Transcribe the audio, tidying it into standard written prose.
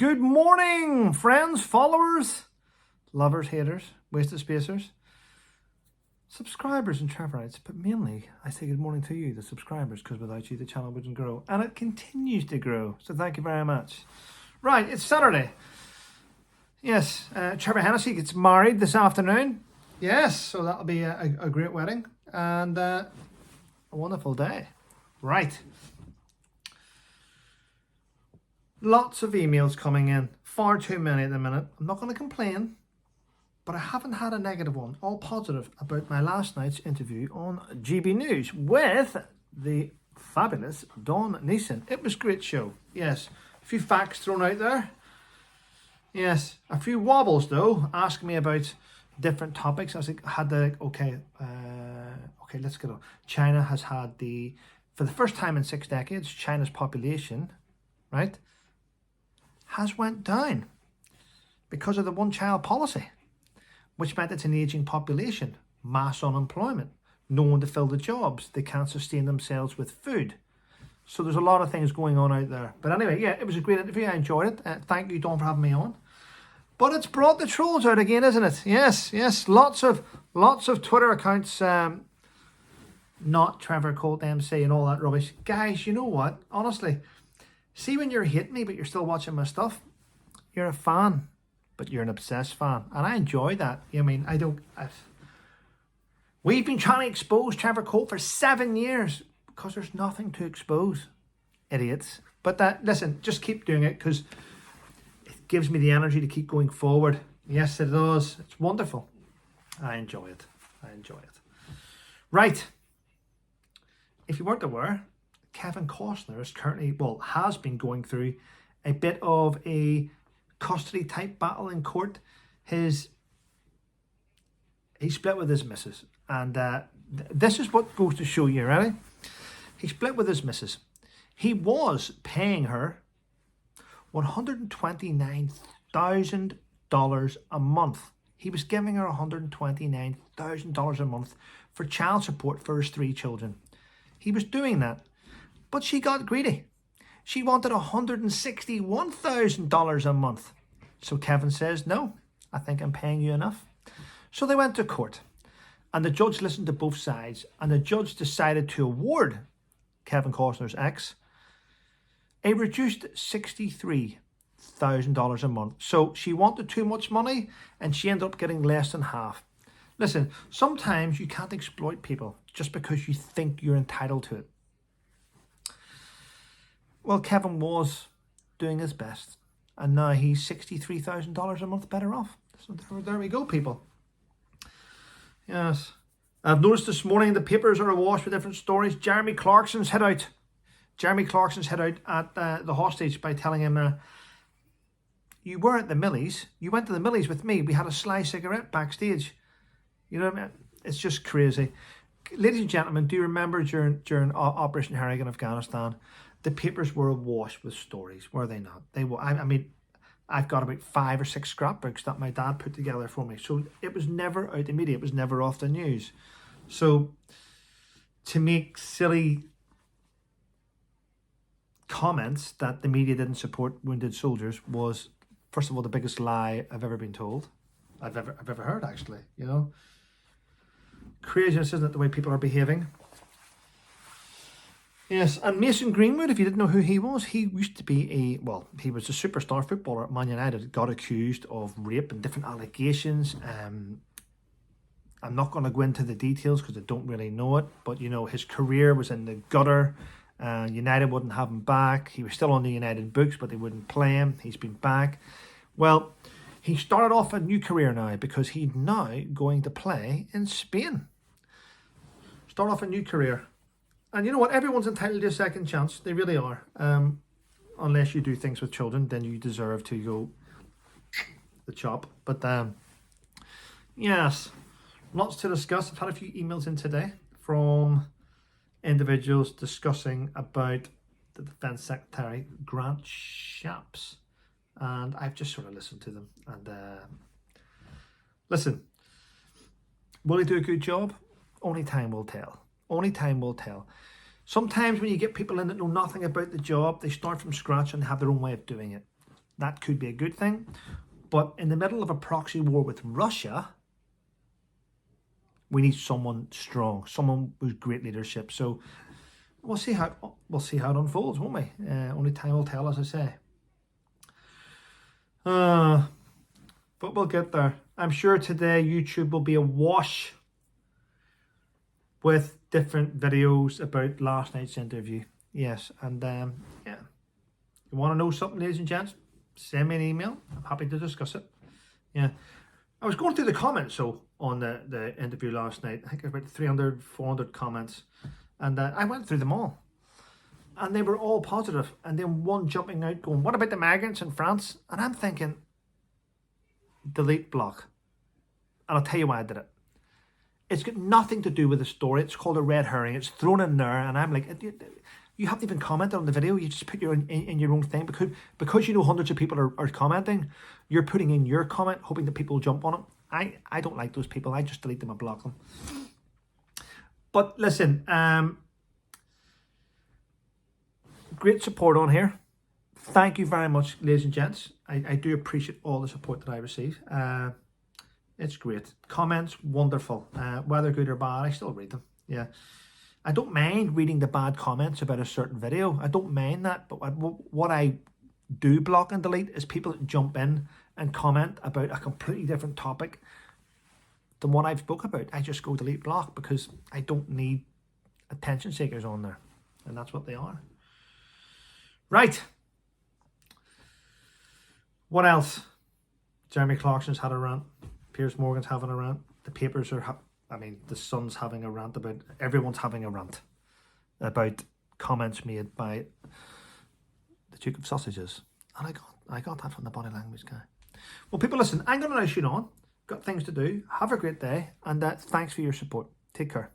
Good morning, friends, followers, lovers, haters, wasted spacers, subscribers and Trevorites, but mainly I say good morning to you, the subscribers, because without you the channel wouldn't grow, and it continues to grow, so thank you very much. Right, it's Saturday. Yes, Trevor Hennessy gets married this afternoon. Yes, so that'll be a great wedding and a wonderful day. Right. Lots of emails coming in, far too many at the minute. I'm not going to complain, but I haven't had a negative one, all positive, about my last night's interview on GB News with the fabulous Dawn Neeson. It was a great show. Yes, a few facts thrown out there. Yes, a few wobbles though, asking me about different topics. I was like, okay, let's get on. China has had for the first time in 6 decades, China's population, right, has went down because of the one-child policy, which meant it's an aging population, mass unemployment, no one to fill the jobs, they can't sustain themselves with food. So there's a lot of things going on out there. But anyway, yeah, it was a great interview. I enjoyed it. Thank you, Dawn, for having me on. But it's brought the trolls out again, isn't it? Yes. Lots of Twitter accounts, not Trevor Colt MC and all that rubbish. Guys, you know what? Honestly, see when you're hating me, but you're still watching my stuff. You're a fan, but you're an obsessed fan, and I enjoy that. I mean, we've been trying to expose Trevor Colt for 7 years because there's nothing to expose, idiots. But listen, just keep doing it because it gives me the energy to keep going forward. Yes, it does. It's wonderful. I enjoy it. Right. If you weren't aware, Kevin Costner is currently, has been going through a bit of a custody type battle in court. He split with his missus, and this is what goes to show you, ready? He split with his missus. He was paying her $129,000 a month. He was giving her $129,000 a month for child support for his 3 children. He was doing that. But she got greedy. She wanted $161,000 a month. So Kevin says, no, I think I'm paying you enough. So they went to court. And the judge listened to both sides. And the judge decided to award Kevin Costner's ex a reduced $63,000 a month. So she wanted too much money and she ended up getting less than half. Listen, sometimes you can't exploit people just because you think you're entitled to it. Well, Kevin was doing his best, and now he's $63,000 a month better off. So there we go, people. Yes. I've noticed this morning the papers are awash with different stories. Jeremy Clarkson's hit out at the hostage by telling him, you were at the Millies. You went to the Millies with me. We had a sly cigarette backstage. You know what I mean? It's just crazy. Ladies and gentlemen, do you remember during Operation Herring in Afghanistan, the papers were awash with stories, were they not? They were. I mean, I've got about 5 or 6 scrapbooks that my dad put together for me. So it was never out the media. It was never off the news. So to make silly comments that the media didn't support wounded soldiers was, first of all, the biggest lie I've ever been told. I've ever heard, actually. You know, craziness, isn't it, the way people are behaving? Yes, and Mason Greenwood, if you didn't know who he was, he used to be he was a superstar footballer at Man United, got accused of rape and different allegations. I'm not going to go into the details because I don't really know it, but you know, his career was in the gutter. United wouldn't have him back. He was still on the United books, but they wouldn't play him. He's been back. Well, he started off a new career now because he's now going to play in Spain. Start off a new career. And you know what? Everyone's entitled to a second chance. They really are. Unless you do things with children, then you deserve to go the chop. But yes, lots to discuss. I've had a few emails in today from individuals discussing about the Defence Secretary, Grant Shapps. And I've just sort of listened to them. And listen, will he do a good job? Only time will tell. Only time will tell. Sometimes when you get people in that know nothing about the job, they start from scratch and have their own way of doing it. that could be a good thing. But in the middle of a proxy war with Russia, we need someone strong, someone with great leadership. So we'll see how it unfolds, won't we? Only time will tell, as I say. But we'll get there. I'm sure today YouTube will be awash with different videos about last night's interview. Yes, and yeah. You want to know something, ladies and gents? Send me an email. I'm happy to discuss it. Yeah. I was going through the comments on the interview last night. I think about 300, 400 comments. And I went through them all. And they were all positive. And then one jumping out going, what about the migrants in France? And I'm thinking, delete, block. And I'll tell you why I did it. It's got nothing to do with the story. It's called a red herring. It's thrown in there. And I'm like, you haven't even commented on the video. You just put your in your own thing. Because you know hundreds of people are commenting. You're putting in your comment, hoping that people will jump on it. I don't like those people. I just delete them and block them. But listen, great support on here. Thank you very much, ladies and gents. I do appreciate all the support that I receive. It's great. Comments, wonderful. Whether good or bad, I still read them. Yeah. I don't mind reading the bad comments about a certain video. I don't mind that. But what I do block and delete is people that jump in and comment about a completely different topic than what I've spoke about. I just go delete, block, because I don't need attention seekers on there. And that's what they are. Right. What else? Jeremy Clarkson's had a rant. Piers Morgan's having a rant. The papers are, the Sun's having a rant about, everyone's having a rant about comments made by the Duke of Sausages. And I got that from the body language guy. Well, people, listen, I'm going to now shoot on. Got things to do. Have a great day. And thanks for your support. Take care.